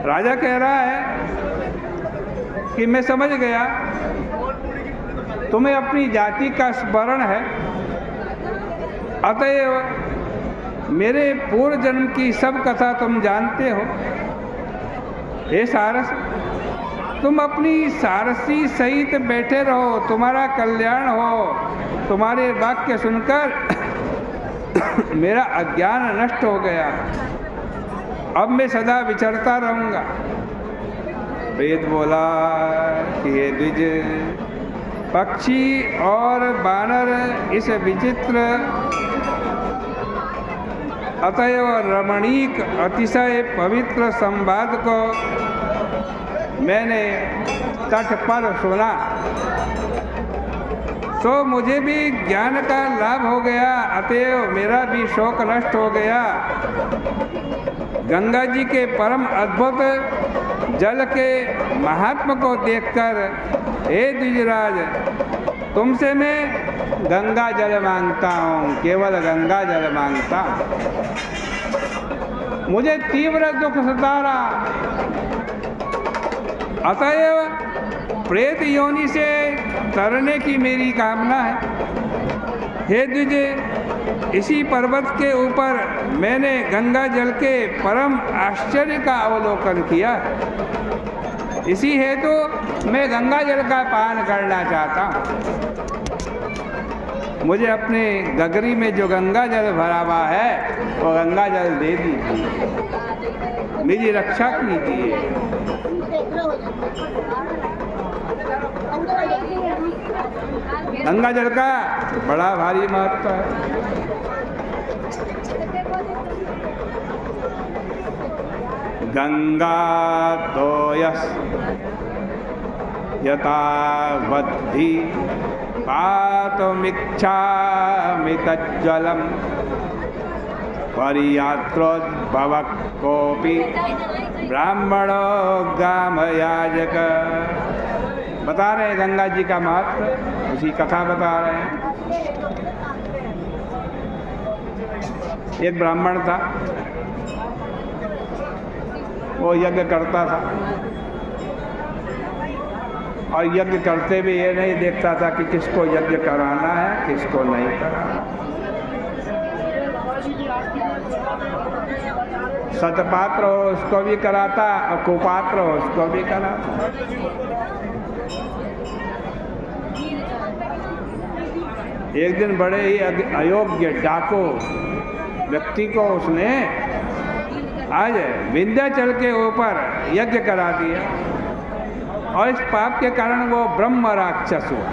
राजा कह रहा है कि मैं समझ गया, तुम्हें अपनी जाति का स्मरण है, अतएव मेरे पूर्व जन्म की सब कथा तुम जानते हो। हे सारस, तुम अपनी सारसी सहित बैठे रहो, तुम्हारा कल्याण हो। तुम्हारे वाक्य सुनकर मेरा अज्ञान नष्ट हो गया, अब मैं सदा विचरता रहूंगा। वेद बोला कि हे द्विज, पक्षी और बानर इस विचित्र अतएव रमणीक अतिशय पवित्र संवाद को मैंने तट पर सुना, तो मुझे भी ज्ञान का लाभ हो गया, अतएव मेरा भी शोक नष्ट हो गया। गंगा जी के परम अद्भुत जल के महात्म को देखकर हे द्विजराज, तुमसे मैं गंगा जल मांगता हूँ, केवल गंगा जल मांगता हूँ। मुझे तीव्र दुख सता रहा, अतएव प्रेत योनि से तरने की मेरी कामना है। हे द्विज, इसी पर्वत के ऊपर मैंने गंगा जल के परम आश्चर्य का अवलोकन किया। इसी हेतु मैं गंगा जल का पान करना चाहता हूँ। मुझे अपने गगरी में जो गंगा जल भरा हुआ है वो गंगा जल दे दीजिए, मेरी रक्षा कीजिए। गंगा जल का बड़ा भारी महत्व है। गंगा तोयस यथावद्धि पातुमिच्छामि तज्जलम परियात्रोद्भवः कोऽपि ब्राह्मणो गामयाजक। बता रहे हैं गंगा जी का महत्व, उसी कथा बता रहे हैं। एक ब्राह्मण था, वो यज्ञ करता था और यज्ञ करते भी ये नहीं देखता था कि किसको यज्ञ कराना है, किसको नहीं कराना। सतपात्र हो उसको भी कराता और कुपात्र हो उसको भी कराता। एक दिन बड़े ही अयोग्य डाकू व्यक्ति को उसने आज विंध्याचल के ऊपर यज्ञ करा दिया और इस पाप के कारण वो ब्रह्म राक्षस हुआ।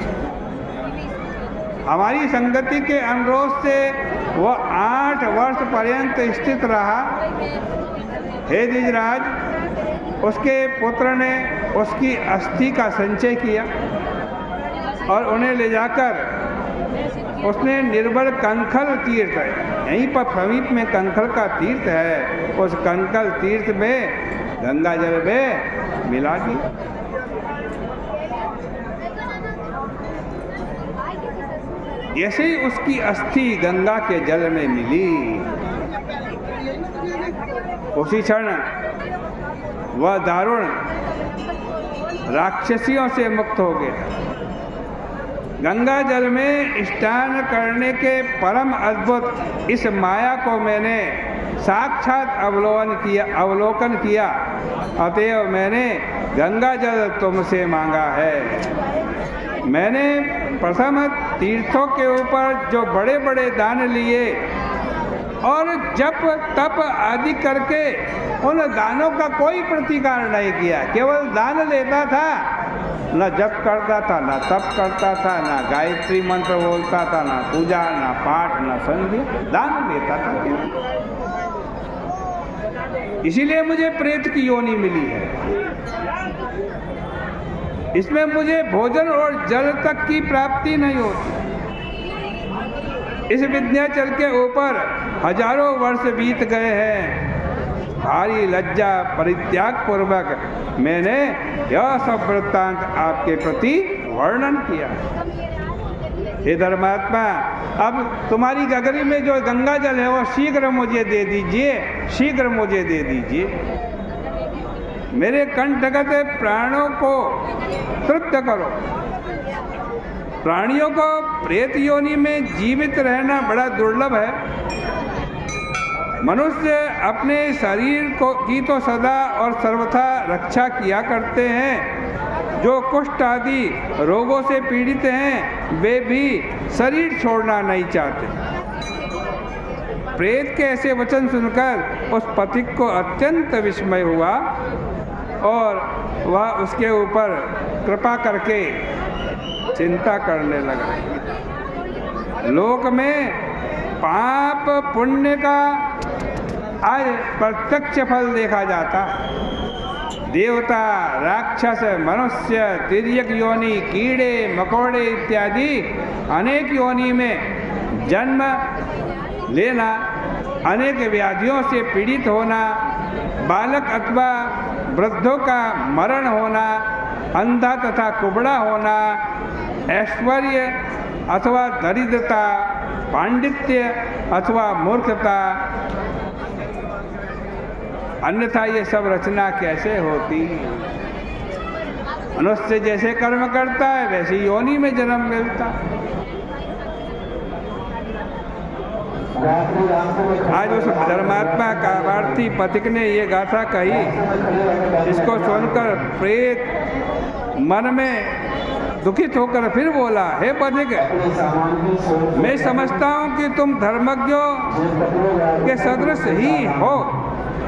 हमारी संगति के अनुरोध से वो 8 वर्ष पर्यंत स्थित रहा। हे द्विजराज, उसके पुत्र ने उसकी अस्थि का संचय किया और उन्हें ले जाकर उसने निर्बल कंखल तीर्थ, यहीं पर समीप में कंखल का तीर्थ है, उस कंखल तीर्थ में गंगा जल में मिला दिया। जैसे ही उसकी अस्थि गंगा के जल में मिली, उसी क्षण वह दारुण राक्षसियों से मुक्त हो गया। गंगा जल में स्नान करने के परम अद्भुत इस माया को मैंने साक्षात अवलोकन किया, अतएव मैंने गंगा जल तुमसे मांगा है। मैंने प्रथम तीर्थों के ऊपर जो बड़े बड़े दान लिए और जप तप आदि करके उन दानों का कोई प्रतिकार नहीं किया, केवल दान लेता था, न जप करता था, न तप करता था, न गायत्री मंत्र बोलता था, न पूजा, न पाठ, न संध्या, दान लेता था केवल। इसीलिए मुझे प्रेत की योनि मिली है। इसमें मुझे भोजन और जल तक की प्राप्ति नहीं होती। इस विंध्याचल के ऊपर हजारों वर्ष बीत गए हैं। भारी लज्जा परित्याग पूर्वक मैंने यह सब वृत्तांत आपके प्रति वर्णन किया। हे धर्मात्मा, अब तुम्हारी गगरी में जो गंगा जल है वो शीघ्र मुझे दे दीजिए, शीघ्र मुझे दे दीजिए। मेरे कंठगत प्राणों को तृप्त करो। प्राणियों को प्रेत योनि में जीवित रहना बड़ा दुर्लभ है। मनुष्य अपने शरीर की तो सदा और सर्वथा रक्षा किया करते हैं। जो कुष्ठ आदि रोगों से पीड़ित हैं वे भी शरीर छोड़ना नहीं चाहते। प्रेत के ऐसे वचन सुनकर उस पथिक को अत्यंत विस्मय हुआ और वह उसके ऊपर कृपा करके चिंता करने लगा। लोक में पाप पुण्य का आज प्रत्यक्ष फल देखा जाता। देवता, राक्षस, मनुष्य, तिर्यक योनि, कीड़े मकोड़े इत्यादि अनेक योनि में जन्म लेना, अनेक व्याधियों से पीड़ित होना, बालक अथवा वृद्धों का मरण होना, अंधा तथा कुबड़ा होना, ऐश्वर्य अथवा दरिद्रता, पांडित्य अथवा मूर्खता, अन्यथा ये सब रचना कैसे होती? मनुष्य जैसे कर्म करता है वैसी योनि में जन्म मिलता। आज उस धर्मात्मा कामार्थी पथिक ने ये गाथा कही। इसको सुनकर प्रेत मन में दुखित होकर फिर बोला, हे पथिक, मैं समझता हूँ कि तुम धर्मज्ञों के सदृश ही हो,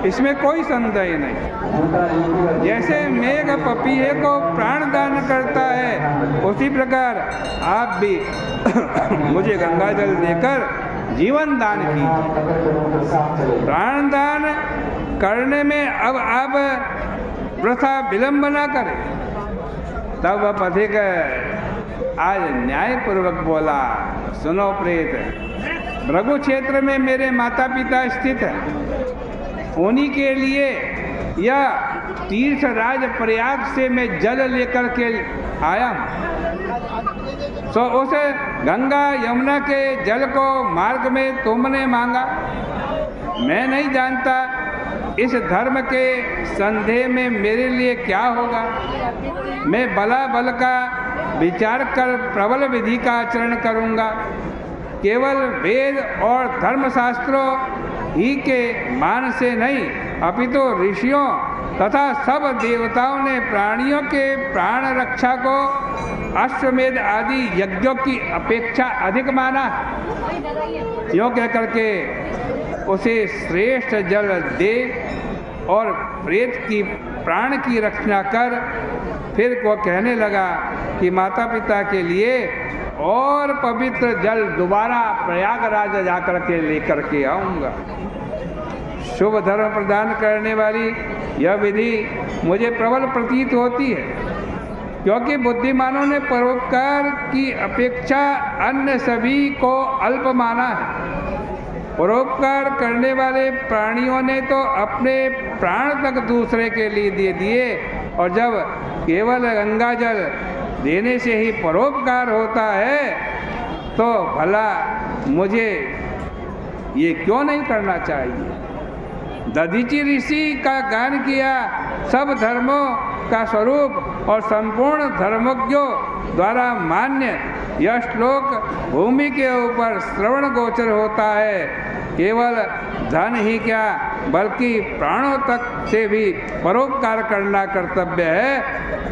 इसमें कोई संदेह नहीं। जैसे मेघ पपीहे को प्राण दान करता है उसी प्रकार आप भी मुझे गंगा जल देकर जीवन दान कीजिए। प्राण दान करने में अब आप वृथा विलंब न करें। तब वह पथिक आज न्यायपूर्वक बोला, सुनो प्रेत, भृगु क्षेत्र में मेरे माता पिता स्थित हैं। उन्हीं के लिए यह तीर्थराज प्रयाग से मैं जल लेकर के आया हूँ। तो उस गंगा यमुना के जल को मार्ग में तुमने मांगा। मैं नहीं जानता इस धर्म के संदेह में मेरे लिए क्या होगा। मैं बला बल का विचार कर प्रबल विधि का आचरण करूँगा। केवल वेद और धर्मशास्त्रों ही के मान से नहीं, अपितु ऋषियों तथा सब देवताओं ने प्राणियों के प्राण रक्षा को अश्वमेध आदि यज्ञों की अपेक्षा अधिक माना। यों कह करके उसे श्रेष्ठ जल दे और प्रेत की प्राण की रक्षा कर फिर वो कहने लगा कि माता पिता के लिए और पवित्र जल दोबारा प्रयागराज जाकर के लेकर के आऊँगा। शुभ धर्म प्रदान करने वाली यह विधि मुझे प्रबल प्रतीत होती है, क्योंकि बुद्धिमानों ने परोपकार की अपेक्षा अन्य सभी को अल्प माना है। परोपकार करने वाले प्राणियों ने तो अपने प्राण तक दूसरे के लिए दे दिए, और जब केवल गंगा जल देने से ही परोपकार होता है तो भला मुझे ये क्यों नहीं करना चाहिए। दधीचि ऋषि का गान किया सब धर्मों का स्वरूप और संपूर्ण धर्मज्ञों द्वारा मान्य यह श्लोक भूमि के ऊपर श्रवण गोचर होता है। केवल धन ही क्या बल्कि प्राणों तक से भी परोपकार करना कर्तव्य है,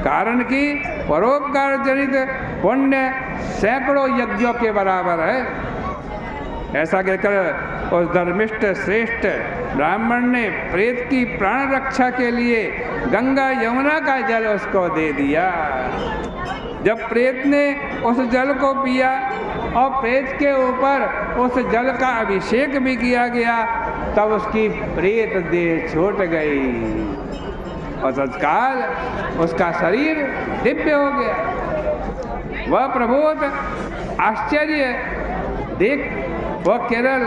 कारण कि परोपकार जनित पुण्य सैकड़ों यज्ञों के बराबर है। ऐसा कहकर उस धर्मिष्ठ श्रेष्ठ ब्राह्मण ने प्रेत की प्राण रक्षा के लिए गंगा यमुना का जल उसको दे दिया। जब प्रेत ने उस जल को पिया और प्रेत के ऊपर उस जल का अभिषेक भी किया गया, तब उसकी प्रेत देह छूट गई और तत्काल उसका शरीर दिव्य हो गया। वह प्रबोध आश्चर्य देख वह केरल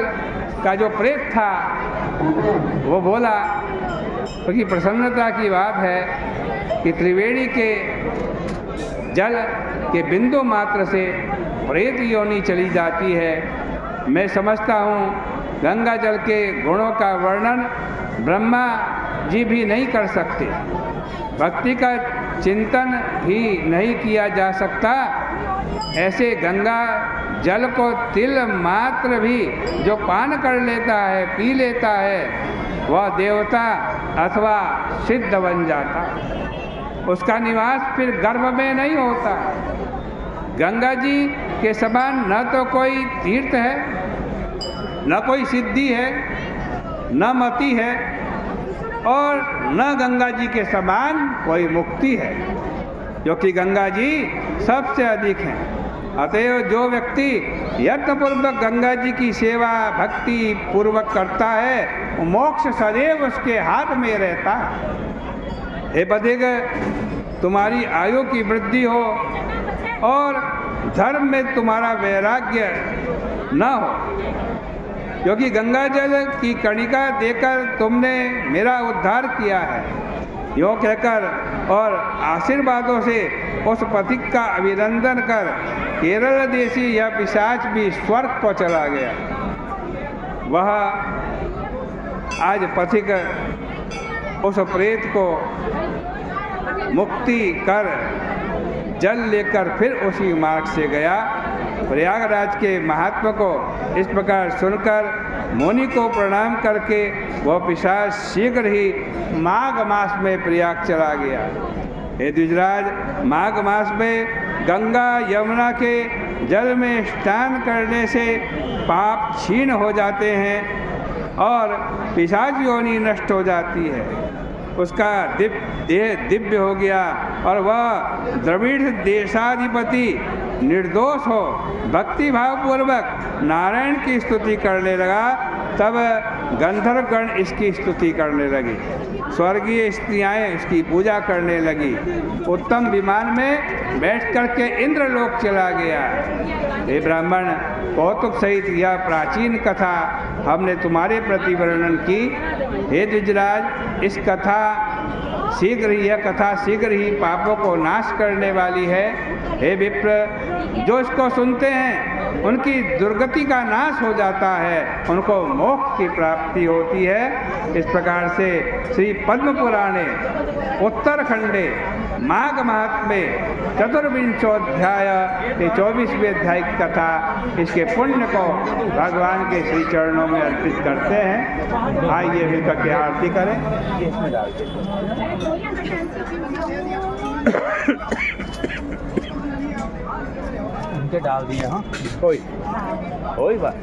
का जो प्रेत था वो बोला, क्योंकि प्रसन्नता की बात है कि त्रिवेणी के जल के बिंदु मात्र से प्रेत योनि चली जाती है। मैं समझता हूँ गंगा जल के गुणों का वर्णन ब्रह्मा जी भी नहीं कर सकते। भक्ति का चिंतन भी नहीं किया जा सकता। ऐसे गंगा जल को तिल मात्र भी जो पान कर लेता है, पी लेता है, वह देवता अथवा सिद्ध बन जाता। उसका निवास फिर गर्भ में नहीं होता। गंगा जी के समान न तो कोई तीर्थ है, न कोई सिद्धि है, न मति है, और न गंगा जी के समान कोई मुक्ति है, क्योंकि गंगा जी सबसे अधिक हैं। अतएव जो व्यक्ति यत्नपूर्वक गंगा जी की सेवा भक्ति पूर्वक करता है, मोक्ष सदैव उसके हाथ में रहता है। हे बधिक, तुम्हारी आयु की वृद्धि हो और धर्म में तुम्हारा वैराग्य न हो, क्योंकि गंगा जल की कणिका देकर तुमने मेरा उद्धार किया है। यूँ कहकर और आशीर्वादों से उस पथिक का अभिनंदन कर केरल देशी यह पिशाच भी स्वर्ग को चला गया। वह आज पथिक उस प्रेत को मुक्ति कर जल लेकर फिर उसी मार्ग से गया। प्रयागराज के महात्मा को इस प्रकार सुनकर मुनि को प्रणाम करके वह पिशाच शीघ्र ही माघ मास में प्रयाग चला गया। हे द्विजराज, माघ मास में गंगा यमुना के जल में स्नान करने से पाप क्षीण हो जाते हैं और पिशाच योनि नष्ट हो जाती है। उसका देह दिव्य हो गया और वह द्रविड़ देशाधिपति निर्दोष हो भक्ति भाव पूर्वक नारायण की स्तुति करने लगा। तब गंधर्वगण इसकी स्तुति करने लगी, स्वर्गीय स्त्रियाँ इसकी पूजा करने लगी। उत्तम विमान में बैठ करके इंद्रलोक चला गया। हे ब्राह्मण, कौतुक सहित यह प्राचीन कथा हमने तुम्हारे प्रति वर्णन की। हे द्विजराज, इस कथा यह कथा शीघ्र ही पापों को नाश करने वाली है। हे विप्र, जो इसको सुनते हैं उनकी दुर्गति का नाश हो जाता है, उनको मोक्ष की प्राप्ति होती है। इस प्रकार से श्री पद्म पुराणे उत्तरखंडे माघ महात्म्य चतुर्विंशोध्याय के 24वें अध्याय की कथा, इसके पुण्य को भगवान के श्री चरणों में अर्पित करते हैं। आइए मिलकर के आरती करें। इसमें डालते उनके डाल दिए। हाँ, कोई बात।